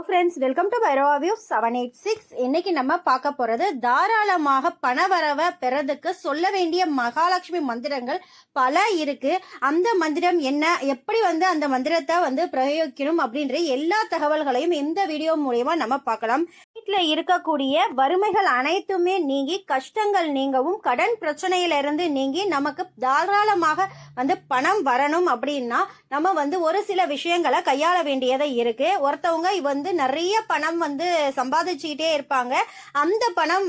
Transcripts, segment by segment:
Friends, welcome to Bhairava view 786. இன்னைக்கு நம்ம பார்க்க போறது தாராளமாக பணவரவை பெறதுக்கு சொல்ல வேண்டிய மகாலட்சுமி மந்திரங்கள் பல இருக்கு. அந்த மந்திரம் என்ன, எப்படி அந்த மந்திரத்தை பிரயோகிக்கணும் அப்படின்ற எல்லா தகவல்களையும் இந்த வீடியோ மூலமா நம்ம பார்க்கலாம். வீட்டில் இருக்கக்கூடிய வறுமைகள் அனைத்துமே நீங்கி, கஷ்டங்கள் நீங்கவும், கடன் பிரச்சனையிலிருந்து நீங்கி நமக்கு தாராளமாக பணம் வரணும் அப்படின்னா நம்ம ஒரு சில விஷயங்களை கையாள வேண்டியதை இருக்கு. ஒருத்தவங்க நிறைய பணம் சம்பாதிச்சுக்கிட்டே இருப்பாங்க. அந்த பணம்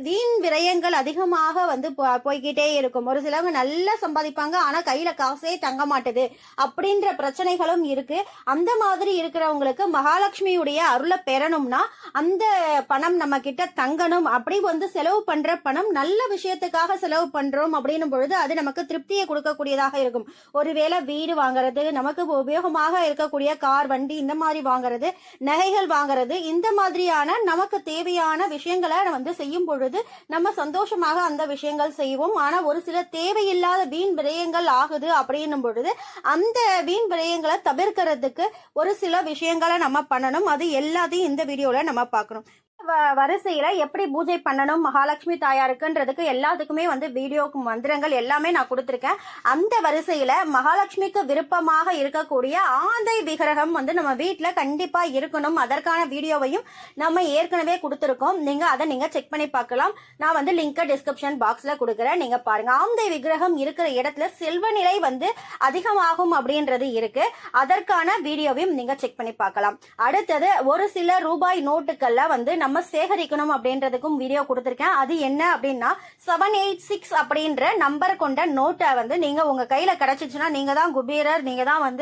வீண் விரயங்கள் அதிகமாக போய்கிட்டே இருக்கும். ஒரு சிலவங்க நல்லா சம்பாதிப்பாங்க, ஆனா கையில காசே தங்க மாட்டுது அப்படின்ற பிரச்சனைகளும் இருக்கு. அந்த மாதிரி இருக்கிறவங்களுக்கு மகாலட்சுமியுடைய அருளை பெறணும்னா அந்த பணம் நம்ம கிட்ட தங்கணும். அப்படி செலவு பண்ற பணம் நல்ல விஷயத்துக்காக செலவு பண்றோம் அப்படின்னும் பொழுது அது நமக்கு திருப்தியை கொடுக்கக்கூடியதாக இருக்கும். ஒருவேளை வீடு வாங்குறது, நமக்கு உபயோகமாக இருக்கக்கூடிய கார், வண்டி இந்த மாதிரி வாங்குறது, நகைகள் வாங்குறது, இந்த மாதிரியான நமக்கு தேவையான விஷயங்களை செய்யும் பொழுது நம்ம சந்தோஷமாக அந்த விஷயங்கள் செய்வோம். ஆனா ஒரு சில தேவையில்லாத வீண் விரயங்கள் ஆகுது அப்படின்னும் பொழுது அந்த வீண் விரயங்களை தவிர்க்கிறதுக்கு ஒரு சில விஷயங்களை நம்ம பண்ணணும். அது எல்லாத்தையும் இந்த வீடியோல நம்ம பார்க்கணும். வரிசையில எப்படி பூஜை பண்ணணும் மகாலட்சுமி தாயாருக்குன்றதுக்கு எல்லாத்துக்குமே வீடியோ மந்திரங்கள் எல்லாமே நான் கொடுத்துருக்கேன். அந்த வரிசையில மகாலட்சுமிக்கு விருப்பமாக இருக்கக்கூடிய ஆந்தை விக்கிரகம் நம்ம வீட்டுல கண்டிப்பா இருக்கணும். அதற்கான வீடியோவையும் நம்ம ஏற்கனவே கொடுத்துருக்கோம். நீங்க செக் பண்ணி பார்க்கலாம். நான் லிங்க் டிஸ்கிரிப்ஷன் பாக்ஸ்ல கொடுக்குறேன், நீங்க பாருங்க. ஆந்தை விக்கிரகம் இருக்கிற இடத்துல செல்வ நிலை அதிகமாகும் அப்படின்றது இருக்கு. அதற்கான வீடியோவையும் நீங்க செக் பண்ணி பார்க்கலாம். அடுத்தது ஒரு சில ரூபாய் நோட்டுகள்ல நம்ம சேகரிக்கணும் அப்படின்றதுக்கும் வீடியோ கொடுத்திருக்கேன். அது என்ன அப்படின்னா 786 அப்படின்ற நம்பர் கொண்ட நோட்டை நீங்க உங்க கையில கிடைச்சிச்சுன்னா நீங்க தான் குபேரர், நீங்க தான்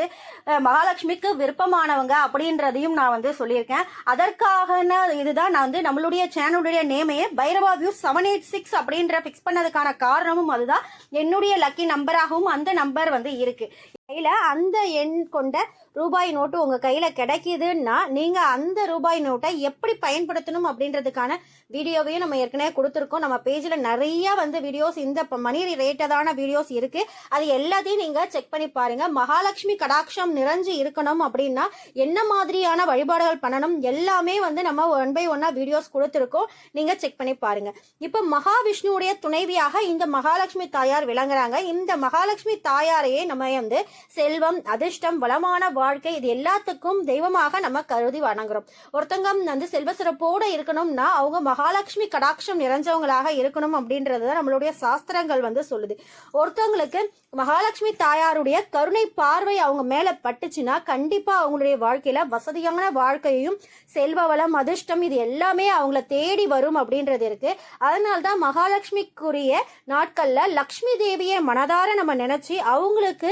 மகாலட்சுமிக்கு விருப்பமானவங்க அப்படின்றதையும் நான் சொல்லியிருக்கேன். அதற்காக இதுதான் நான் நம்மளுடைய சேனலுடைய நேமையே பைரவா வியூ 786 அப்படின்ற பிக்ஸ் பண்ணதுக்கான காரணமும் அதுதான். என்னுடைய லக்கி நம்பராகவும் அந்த நம்பர் இருக்கு. கையில அந்த எண் கொண்ட ரூபாய் நோட்டு உங்க கையில கிடைக்குதுன்னா நீங்க அந்த ரூபாய் நோட்டை எப்படி பயன்படுத்தணும் அப்படின்றதுக்கான வீடியோவையும் நம்ம ஏற்கனவே கொடுத்துருக்கோம். நம்ம பேஜ்ல நிறைய வீடியோஸ், இந்த மணி ரிலேட்டடான வீடியோஸ் இருக்கு. அது எல்லாத்தையும் நீங்க செக் பண்ணி பாருங்க. மகாலட்சுமி கடாட்சம் நிறைஞ்சு இருக்கணும் அப்படின்னா என்ன மாதிரியான வழிபாடுகள் பண்ணணும் எல்லாமே நம்ம 1 by 1 வீடியோஸ் கொடுத்துருக்கோம். நீங்க செக் பண்ணி பாருங்க. இப்ப மகாவிஷ்ணுவுடைய துணைவியாக இந்த மகாலட்சுமி தாயார் விளங்குறாங்க. இந்த மகாலட்சுமி தாயாரையே நம்ம செல்வம், அதிர்ஷ்டம், வளமான வாழ்க்கை இது எல்லாத்துக்கும் தெய்வமாக நம்ம கருதி வணங்குறோம். ஒருத்தங்க செல்வ சிறப்போட இருக்கணும்னா அவங்க மகாலட்சுமி கடாட்சம் நிறைஞ்சவங்களாக இருக்கணும் அப்படின்றது நம்மளுடைய சாஸ்திரங்கள் சொல்லுது. ஒருத்தவங்களுக்கு மகாலட்சுமி தாயாருடைய கருணை பார்வை அவங்க மேல பட்டுச்சுன்னா கண்டிப்பா அவங்களுடைய வாழ்க்கையில வசதியான வாழ்க்கையும், செல்வ வளம், அதிர்ஷ்டம் இது எல்லாமே அவங்கள தேடி வரும் அப்படின்றது இருக்கு. அதனால்தான் மகாலட்சுமிக்குரிய நாட்கள்ல லக்ஷ்மி தேவியை மனதார நம்ம நினைச்சு அவங்களுக்கு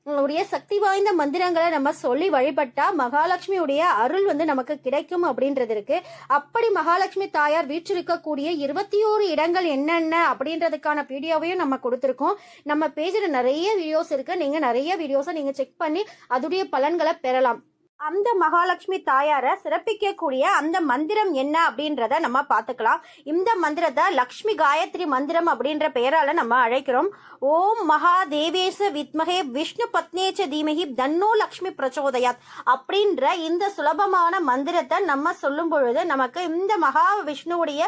உங்களுடைய சக்தி வாய்ந்த மந்திரங்களை நம்ம சொல்லி வழிபட்டா மகாலட்சுமியுடைய அருள் நமக்கு கிடைக்கும் அப்படின்றது இருக்கு. அப்படி மகாலட்சுமி தாயார் வீற்றிருக்கக்கூடிய 21 இடங்கள் என்னென்ன அப்படின்றதுக்கான வீடியோவையும் நம்ம கொடுத்துருக்கோம். நம்ம பேஜ்ல நிறைய வீடியோஸ் இருக்கு. நீங்க நிறைய வீடியோஸை நீங்க செக் பண்ணி அதோடைய பலன்களை பெறலாம். அந்த மகாலட்சுமி தாயாரை சிறப்பிக்கக்கூடிய அந்த மந்திரம் என்ன அப்படின்றத நம்ம பார்த்துக்கலாம். இந்த மந்திரத்தை லக்ஷ்மி காயத்ரி மந்திரம் அப்படின்ற பெயரால நம்ம அழைக்கிறோம். ஓம் மகா தேவேச வித்மகே விஷ்ணு பத்னேச்ச தீமகி தன்னோ லக்ஷ்மி பிரச்சோதயாத் அப்படின்ற இந்த சுலபமான மந்திரத்தை நம்ம சொல்லும் பொழுது நமக்கு இந்த மகா விஷ்ணுவுடைய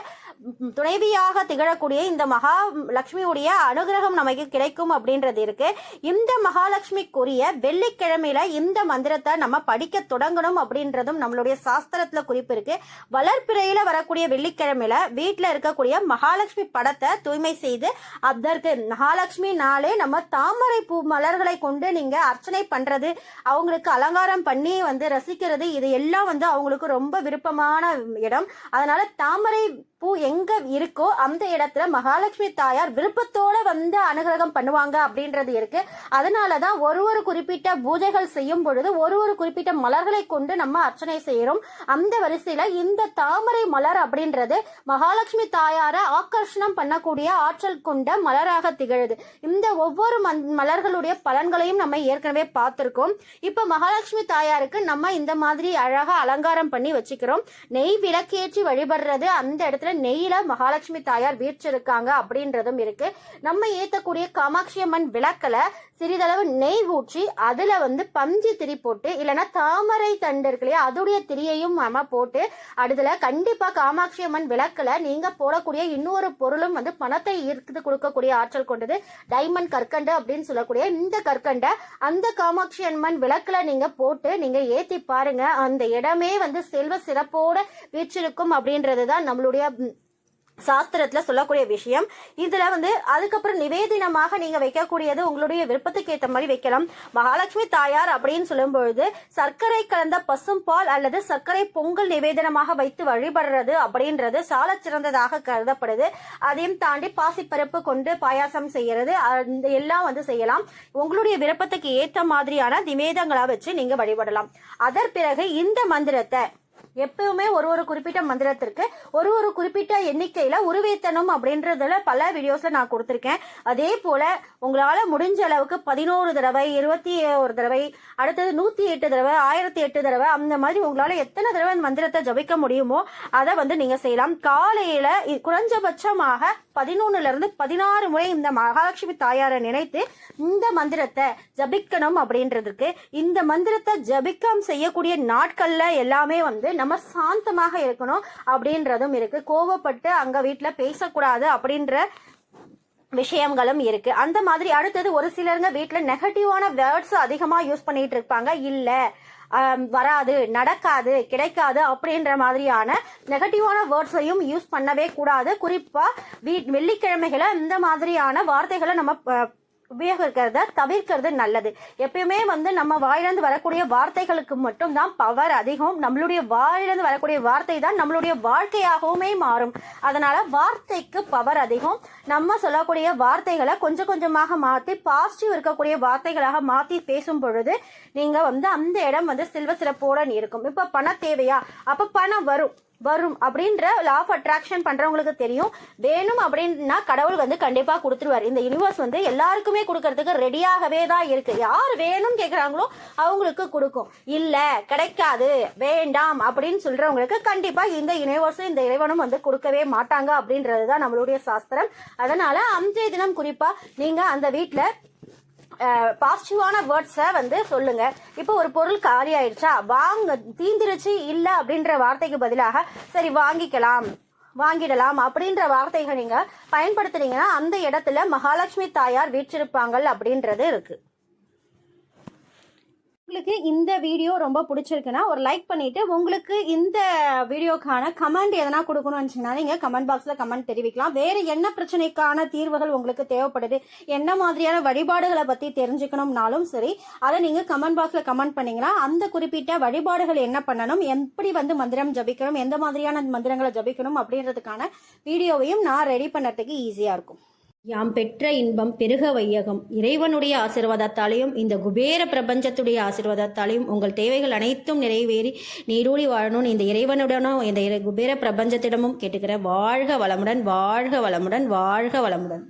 துணைவியாக திகழக்கூடிய இந்த மகா லட்சுமியுடைய அனுகிரகம் நமக்கு கிடைக்கும் அப்படின்றது இருக்கு. இந்த மகாலட்சுமிக்குரிய வெள்ளிக்கிழமையில இந்த மந்திரத்தை நம்ம படிக்க தொடங்கணும் அப்படின்றதும் நம்மளுடைய சாஸ்திரத்துல குறிப்பு இருக்கு. வளர்ப்பிறையில வரக்கூடிய வெள்ளிக்கிழமையில வீட்டுல இருக்கக்கூடிய மகாலட்சுமி படத்தை தூய்மை செய்து அதற்கு மகாலட்சுமி நாளே நம்ம தாமரை பூ மலர்களை கொண்டு நீங்க அர்ச்சனை பண்றது, அவங்களுக்கு அலங்காரம் பண்ணி ரசிக்கிறது, இது எல்லாம் அவங்களுக்கு ரொம்ப விருப்பமான இடம். அதனால தாமரை பூ எங்க இருக்கோ அந்த இடத்துல மகாலட்சுமி தாயார் விருப்பத்தோட அனுகிரகம் பண்ணுவாங்க அப்படின்றது இருக்கு. அதனாலதான் ஒரு குறிப்பிட்ட பூஜைகள் செய்யும் பொழுது ஒரு குறிப்பிட்ட மலர்களை கொண்டு நம்ம அர்ச்சனை செய்யறோம். அந்த வரிசையில இந்த தாமரை மலர் அப்படின்றது மகாலட்சுமி தாயார ஆகர்ஷணம் பண்ணக்கூடிய ஆற்றல் கொண்ட மலராக திகழுது. இந்த ஒவ்வொரு மலர்களுடைய பலன்களையும் நம்ம ஏற்கனவே பார்த்திருக்கோம். இப்ப மகாலட்சுமி தாயாருக்கு நம்ம இந்த மாதிரி அழகா அலங்காரம் பண்ணி வச்சுக்கிறோம். நெய் விளக்கேற்றி வழிபடுறது, அந்த இடத்துல நெய்யில மகாலட்சுமி தாயார் வீற்றிருக்காங்க அப்படின்றதும் இருக்கு. நம்ம ஏத்தக்கூடிய காமாட்சி அம்மன் விளக்குல சிறிதளவு நெய் ஊற்றி அதுல பஞ்சு திரி போட்டு இல்லைன்னா தாமரை தண்டு இருக்கு இல்லையா அதோடைய திரியையும் நம்ம போட்டு அடுத்துல கண்டிப்பா காமாட்சி அம்மன் விளக்குல நீங்க போடக்கூடிய இன்னொரு பொருளும் பணத்தை ஈர்த்து கொடுக்கக்கூடிய ஆற்றல் கொண்டது டைமண்ட் கற்கண்டு அப்படின்னு சொல்லக்கூடிய இந்த கற்கண்டை அந்த காமாட்சி அம்மன் விளக்குல நீங்க போட்டு நீங்க ஏத்தி பாருங்க. அந்த இடமே செல்வ சிறப்போட வீற்றிருக்கும் அப்படின்றதுதான் நம்மளுடைய சாஸ்திரத்துல சொல்லக்கூடிய விஷயம். இதுல அதுக்கப்புறம் நிவேதனமாக நீங்க வைக்கக்கூடியது உங்களுடைய விருப்பத்துக்கு ஏற்ற மாதிரி வைக்கலாம். மகாலட்சுமி தாயார் அப்படின்னு சொல்லும் பொழுது சர்க்கரை கலந்த பசும்பால் அல்லது சர்க்கரை பொங்கல் நிவேதனமாக வைத்து வழிபடுறது அப்படின்றது சால சிறந்ததாக கருதப்படுது. அதையும் தாண்டி பாசிப்பருப்பு கொண்டு பாயாசம் செய்யறது எல்லாம் செய்யலாம். உங்களுடைய விருப்பத்துக்கு ஏற்ற மாதிரியான நிவேதங்களா வச்சு நீங்க வழிபடலாம். அதன் பிறகு இந்த மந்திரத்தை எப்பவுமே ஒரு குறிப்பிட்ட மந்திரத்திற்கு ஒரு குறிப்பிட்ட எண்ணிக்கையில உருவேத்தனம் அப்படின்றதுல பல வீடியோஸ்ல நான் கொடுத்திருக்கேன். அதே போல உங்களால முடிஞ்ச அளவுக்கு 11 தடவை 21 தடவை அடுத்தது 108 தடவை 1008 தடவை அந்த மாதிரி உங்களால எத்தனை தடவை மந்திரத்தை ஜபிக்க முடியுமோ அதை நீங்க செய்யலாம். காலையில குறைஞ்சபட்சமாக 11ல இருந்து 16 முறை இந்த மகாலட்சுமி தாயாரை நினைத்து இந்த மந்திரத்தை ஜபிக்கணும் அப்படின்றதுக்கு இந்த மந்திரத்தை ஜபிக்கம் செய்யக்கூடிய நாட்கள்ல எல்லாமே நம்ம சாந்தமாக இருக்கணும் அப்படின்றதும் இருக்கு. கோவப்பட்டு அங்க வீட்டுல பேசக்கூடாது அப்படின்ற விஷயங்களும் இருக்கு. அந்த மாதிரி அடுத்தது ஒரு சிலருங்க வீட்டுல நெகட்டிவான வேர்ட்ஸ் அதிகமா யூஸ் பண்ணிட்டு இருப்பாங்க. இல்ல வராது நடக்காது கிடைக்காது அப்படின்ற மாதிரியான நெகட்டிவான வேர்ட்ஸையும் யூஸ் பண்ணவே கூடாது. குறிப்பா வெள்ளிக்கிழமைகளை இந்த மாதிரியான வார்த்தைகளை நம்ம உபயோகிக்கிறத தவிர்க்கிறது நல்லது. எப்பயுமே நம்ம வாயிலிருந்து வரக்கூடிய வார்த்தைகளுக்கு மட்டும் தான் பவர் அதிகம். நம்மளுடைய வாயிலிருந்து வரக்கூடிய வார்த்தை தான் நம்மளுடைய வாழ்க்கையாகவுமே மாறும். அதனால வார்த்தைக்கு பவர் அதிகம். நம்ம சொல்லக்கூடிய வார்த்தைகளை கொஞ்சம் கொஞ்சமாக மாற்றி பாசிட்டிவ் இருக்கக்கூடிய வார்த்தைகளாக மாற்றி பேசும் பொழுது நீங்க அந்த இடம் செல்வ சிறப்போட இருக்கும். இப்ப பண தேவையா அப்ப பணம் வரும் அப்படின்ற லா ஆஃப் அட்ராக்ஷன் பண்றவங்களுக்கு தெரியும். வேணும் அப்படின்னா கடவுள் கண்டிப்பா கொடுத்துருவார். இந்த யூனிவர்ஸ் எல்லாருக்குமே கொடுக்கறதுக்கு ரெடியாகவே தான் இருக்கு. யார் வேணும் கேக்குறாங்களோ அவங்களுக்கு கொடுக்கும். இல்ல கிடைக்காது வேண்டாம் அப்படின்னு சொல்றவங்களுக்கு கண்டிப்பா இந்த யூனிவர்ஸும் இந்த இறைவனும் கொடுக்கவே மாட்டாங்க அப்படின்றதுதான் நம்மளுடைய சாஸ்திரம். அதனால அன்றைய தினம் குறிப்பா நீங்க அந்த வீட்டுல பாசிட்டிவான வேர்ட்ஸை சொல்லுங்க. இப்போ ஒரு பொருள் காலி ஆயிடுச்சா தீந்துருச்சு இல்ல அப்படின்ற வார்த்தைக்கு பதிலாக சரி வாங்கிடலாம் அப்படின்ற வார்த்தைகள் நீங்க பயன்படுத்துறீங்கன்னா அந்த இடத்துல மகாலட்சுமி தாயார் வீற்றிருப்பாங்க அப்படின்றது இருக்கு. உங்களுக்கு இந்த வீடியோ ரொம்ப பிடிச்சிருக்குன்னா ஒரு லைக் பண்ணிட்டு உங்களுக்கு இந்த வீடியோக்கான கமெண்ட் எதனா கொடுக்கணும்னு நினைச்சீங்கன்னா நீங்க கமெண்ட் பாக்ஸ்ல கமெண்ட் தெரிவிக்கலாம். வேற என்ன பிரச்சனைக்கான தீர்வுகள் உங்களுக்கு தேவைப்படுது, என்ன மாதிரியான வழிபாடுகளை பத்தி தெரிஞ்சுக்கணும்னாலும் சரி அதை நீங்க கமெண்ட் பாக்ஸ்ல கமெண்ட் பண்ணீங்கன்னா அந்த குறிப்பிட்ட வழிபாடுகள் என்ன பண்ணணும், எப்படி மந்திரம் ஜபிக்கணும், எந்த மாதிரியான மந்திரங்களை ஜபிக்கணும் அப்படின்றதுக்கான வீடியோவையும் நான் ரெடி பண்ணறதுக்கு ஈஸியா இருக்கும். யாம் பெற்ற இன்பம் பெருக வையகம். இறைவனுடைய ஆசீர்வாதத்தாலையும் இந்த குபேர பிரபஞ்சத்துடைய ஆசீர்வாதத்தாலையும் உங்கள் தேவைகள் அனைத்தும் நிறைவேறி நீரூடி வாழணும் இந்த இறைவனுடனும் இந்த குபேர பிரபஞ்சத்திடமும் கேட்டுக்கிற வாழ்க வளமுடன் வாழ்க வளமுடன் வாழ்க வளமுடன்.